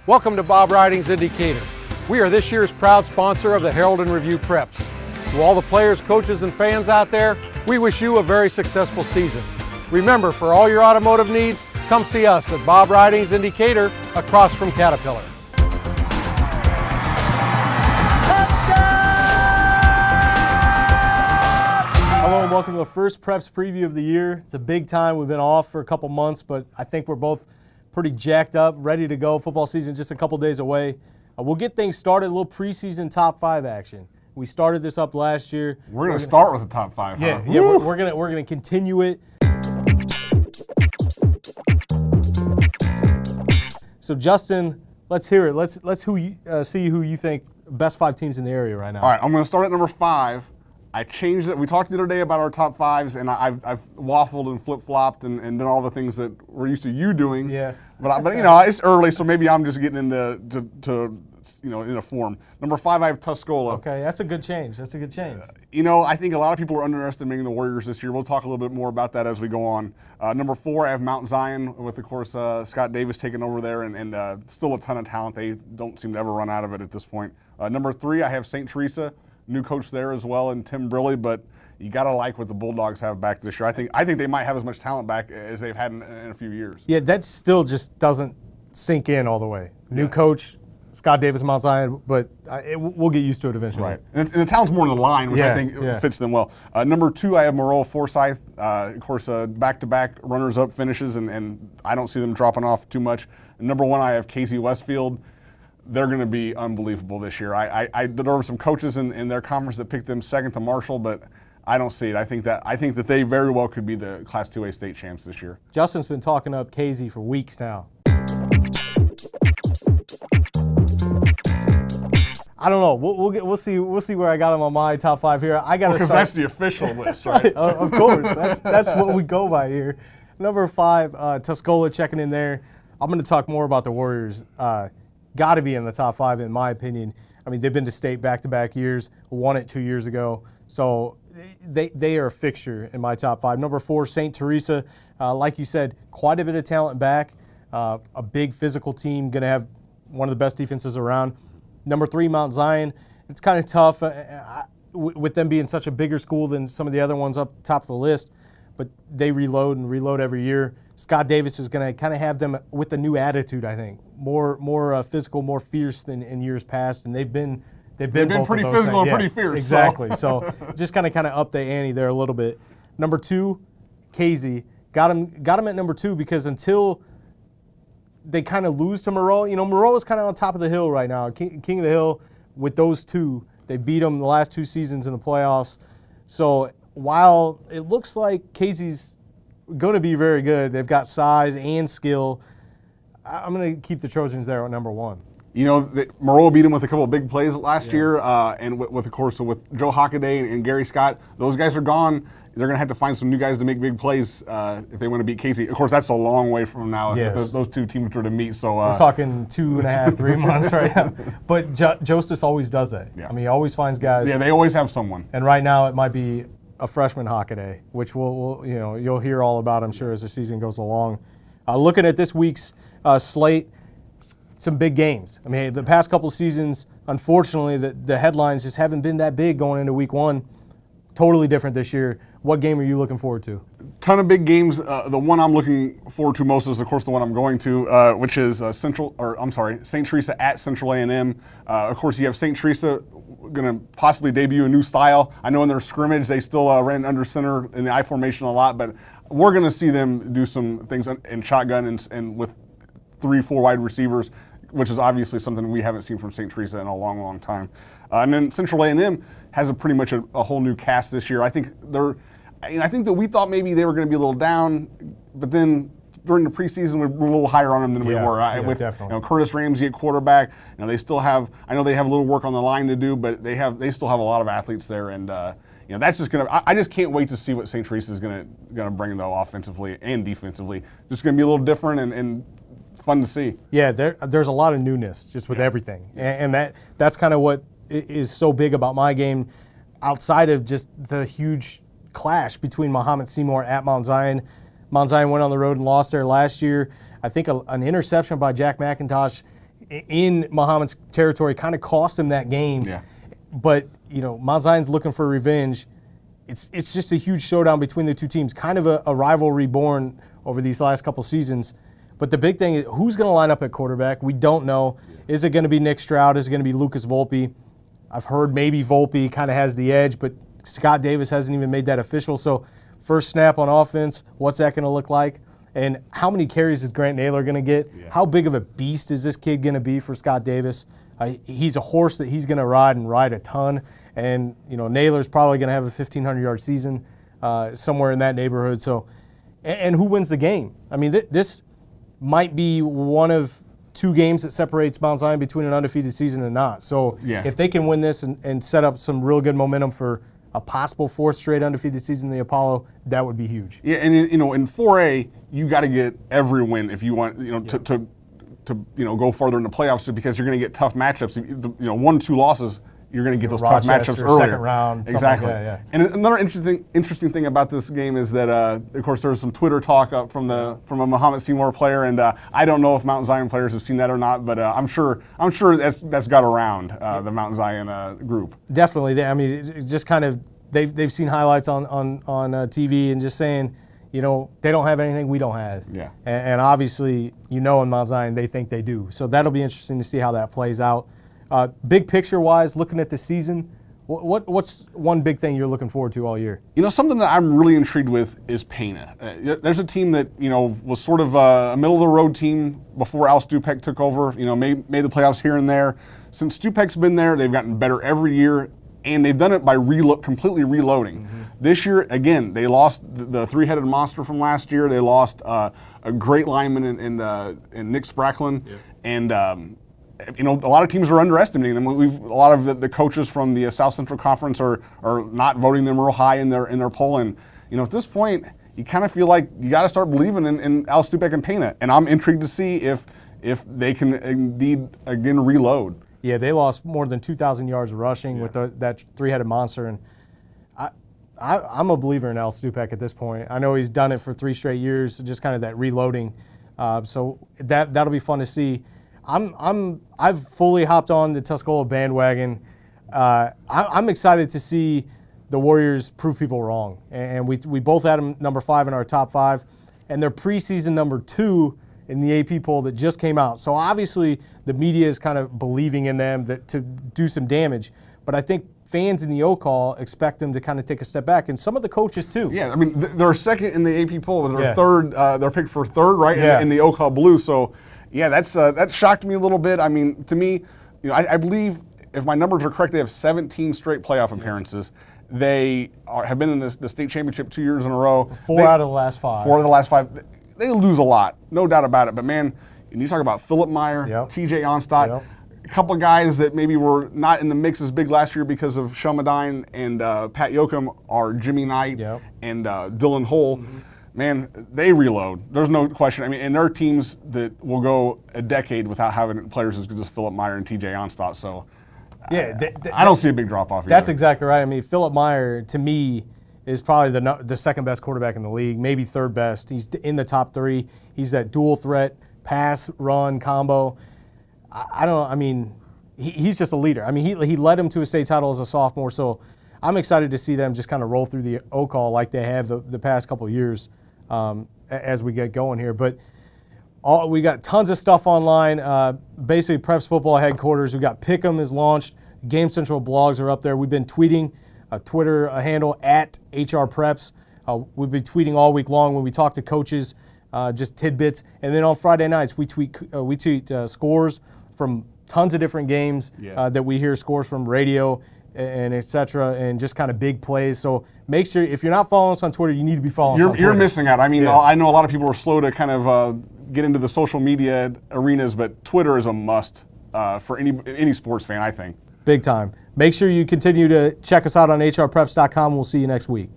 Welcome to Bob Riding's Indicator. We are this year's proud sponsor of the Herald and Review Preps. To all the players, coaches, and fans out there, we wish you a very successful season. Remember, for all your automotive needs, come see us at Bob Riding's Indicator across from Caterpillar. Hello and welcome to the first Preps preview of the year. It's a big time. We've been off for a couple months, but I think we're both pretty jacked up, ready to go. Football season just a couple days away. We'll get things started, a little preseason top 5 action. We started this up last year. We're going to start with the top 5, huh? Yeah, we're gonna continue it. So Justin, let's hear it. Let's see who you think best 5 teams in the area right now. All right, I'm going to start at number 5. I changed it. We talked the other day about our top 5s, and I've waffled and flip-flopped and done all the things that we're used to you doing. Yeah. But you know, it's early, so maybe I'm just getting into in a form. Number 5, I have Tuscola. Okay, that's a good change. You know, I think a lot of people are underestimating the Warriors this year. We'll talk a little bit more about that as we go on. Number 4, I have Mount Zion with, of course, Scott Davis taking over there, and still a ton of talent. They don't seem to ever run out of it at this point. Number 3, I have St. Teresa. New coach there as well, and Tim Briley, but you got to like what the Bulldogs have back this year. I think they might have as much talent back as they've had in a few years. Yeah, that still just doesn't sink in all the way. New coach, Scott Davis, Mount Zion, but we'll get used to it eventually. Right, and the talent's more in the line, which I think fits them well. Number 2, I have Moreau Forsyth. Of course, back-to-back runners-up finishes, and I don't see them dropping off too much. And number 1, I have Casey Westfield. They're going to be unbelievable this year. There were some coaches in their conference that picked them second to Marshall, but I don't see it. I think that they very well could be the Class 2A state champs this year. Justin's been talking up Casey for weeks now. I don't know. We'll see where I got him on my top 5 here. I got because that's the official list, right? Of course, that's what we go by here. Number 5, Tuscola checking in there. I'm going to talk more about the Warriors. Got to be in the top 5 in my opinion. I mean, they've been to state back-to-back years, won it 2 years ago, so they are a fixture in my top 5. Number 4, St. Teresa. Like you said, quite a bit of talent back. A big physical team, going to have one of the best defenses around. Number 3, Mount Zion. It's kind of tough with them being such a bigger school than some of the other ones up top of the list, but they reload every year. Scott Davis is going to kind of have them with a new attitude, I think. More physical, more fierce than in years past, and they've been pretty physical and pretty fierce. Exactly. So just kind of up the ante there a little bit. Number 2, Casey. Got him at number 2 because until they kind of lose to Moreau, you know, Moreau is kind of on top of the hill right now, king of the hill with those two. They beat them the last 2 seasons in the playoffs. So while it looks like Casey's going to be very good, they've got size and skill, I'm going to keep the Trojans there at number 1. You know, Moreau beat him with a couple of big plays last year, and with Joe Hockaday and Gary Scott. Those guys are gone. They're going to have to find some new guys to make big plays if they want to beat Casey. Of course, that's a long way from now if those 2 teams were to meet. So we're talking 2.5, 3 months right now. But Jostis always does that. Yeah. I mean, he always finds guys. Yeah, they always have someone. And right now it might be a freshman Hockaday, which you'll hear all about, I'm sure, as the season goes along. Looking at this week's slate, some big games. I mean, the past couple of seasons, unfortunately, the headlines just haven't been that big going into week 1. Totally different this year. What game are you looking forward to? Ton of big games. The one I'm looking forward to most is, of course, the one I'm going to, which is St. Teresa at Central A&M. Of course, you have St. Teresa going to possibly debut a new style. I know in their scrimmage they still ran under center in the I formation a lot, but we're going to see them do some things in shotgun and with 3-4 wide receivers, which is obviously something we haven't seen from St. Teresa in a long, long time. And then Central A&M has pretty much a whole new cast this year. I think that we thought maybe they were going to be a little down, but then during the preseason we were a little higher on them than we were. With definitely. Curtis Ramsey at quarterback, they still have. I know they have a little work on the line to do, but they still have a lot of athletes there, and that's just gonna. I just can't wait to see what St. Teresa is gonna bring though offensively and defensively. Just gonna be a little different and fun to see. Yeah, there's a lot of newness just with everything, and that's kind of what is so big about my game, outside of just the huge clash between Muhammad Seymour at Mount Zion. Mount Zion went on the road and lost there last year. I think an interception by Jack McIntosh in Muhammad's territory kind of cost him that game. Yeah. But, Mount Zion's looking for revenge. It's just a huge showdown between the two teams, kind of a rivalry born over these last couple seasons. But the big thing is who's going to line up at quarterback? We don't know. Is it going to be Nick Stroud? Is it going to be Lucas Volpe? I've heard maybe Volpe kind of has the edge, but Scott Davis hasn't even made that official. So first snap on offense, what's that going to look like? And how many carries is Grant Naylor going to get? Yeah. How big of a beast is this kid going to be for Scott Davis? He's a horse that he's going to ride a ton. And, Naylor's probably going to have a 1,500-yard season somewhere in that neighborhood. So, and who wins the game? I mean, this might be one of two games that separates Mount Zion between an undefeated season and not. So if they can win this and set up some real good momentum for a possible fourth straight undefeated season in the Apollo, that would be huge. Yeah, and in 4A, you got to get every win if you want, to go farther in the playoffs, just because you're going to get tough matchups. 1-2 losses, you're going to get those tough matchups earlier. Second round, exactly. Like that, yeah. And another interesting thing about this game is that, of course, there was some Twitter talk from a Muhammad Seymour player, and I don't know if Mount Zion players have seen that or not, but I'm sure that's got around the Mount Zion group. Definitely, it just kind of they've seen highlights on TV and just saying, they don't have anything we don't have. Yeah. And obviously, in Mount Zion, they think they do. So that'll be interesting to see how that plays out. Big picture-wise, looking at the season, what's one big thing you're looking forward to all year? Something that I'm really intrigued with is Pana. There's a team that, was sort of a middle-of-the-road team before Al Stupek took over, made the playoffs here and there. Since Stupek's been there, they've gotten better every year, and they've done it by completely reloading. Mm-hmm. This year, again, they lost the three-headed monster from last year. They lost a great lineman in Nick Spracklin. Yep. And, a lot of teams are underestimating them. A lot of the coaches from the South Central Conference are not voting them real high in their poll. And, at this point, you kind of feel like you got to start believing in Al Stupek and Pana. And I'm intrigued to see if they can indeed, again, reload. Yeah, they lost more than 2,000 yards rushing with that three-headed monster. And I'm a believer in Al Stupek at this point. I know he's done it for 3 straight years, just kind of that reloading. So that'll be fun to see. I've fully hopped on the Tuscola bandwagon. I'm excited to see the Warriors prove people wrong. And we both had them number 5 in our top 5. And they're preseason number 2 in the AP poll that just came out. So obviously the media is kind of believing in them to do some damage. But I think fans in the O-Call expect them to kind of take a step back, and some of the coaches too. Yeah, they're second in the AP poll, but they're third. They're picked for third, right, in the O-Call Blue. So, yeah, that shocked me a little bit. To me, I believe if my numbers are correct, they have 17 straight playoff appearances. They have been in the state championship 2 years in a row. 4 out of the last 5. 4 of the last 5. They lose a lot, no doubt about it. But man, and you talk about Philip Meyer, TJ Onstadt. A couple of guys that maybe were not in the mix as big last year because of Shelmadine and Pat Yoakum are Jimmy Knight and Dylan Hull. Mm-hmm. Man, they reload. There's no question. And there are teams that will go a decade without having players as good as Philip Meyer and TJ Onstadt. So I don't see a big drop-off either. That's exactly right. Philip Meyer, to me, is probably the second best quarterback in the league, maybe third best. He's in the top 3. He's that dual threat, pass, run, combo. He's just a leader. He led him to a state title as a sophomore, so I'm excited to see them just kind of roll through the O-Call like they have the past couple of years as we get going here. But we got tons of stuff online. Basically, Preps Football headquarters. We got Pick'em is launched. Game Central blogs are up there. We've been tweeting a Twitter handle at HR Preps. We've been tweeting all week long when we talk to coaches, just tidbits. And then on Friday nights, we tweet scores from tons of different games that we hear, scores from radio and et cetera, and just kind of big plays. So make sure, if you're not following us on Twitter, you need to be following us on Twitter. You're missing out. I know a lot of people are slow to kind of get into the social media arenas, but Twitter is a must for any sports fan, I think. Big time. Make sure you continue to check us out on hrpreps.com. We'll see you next week.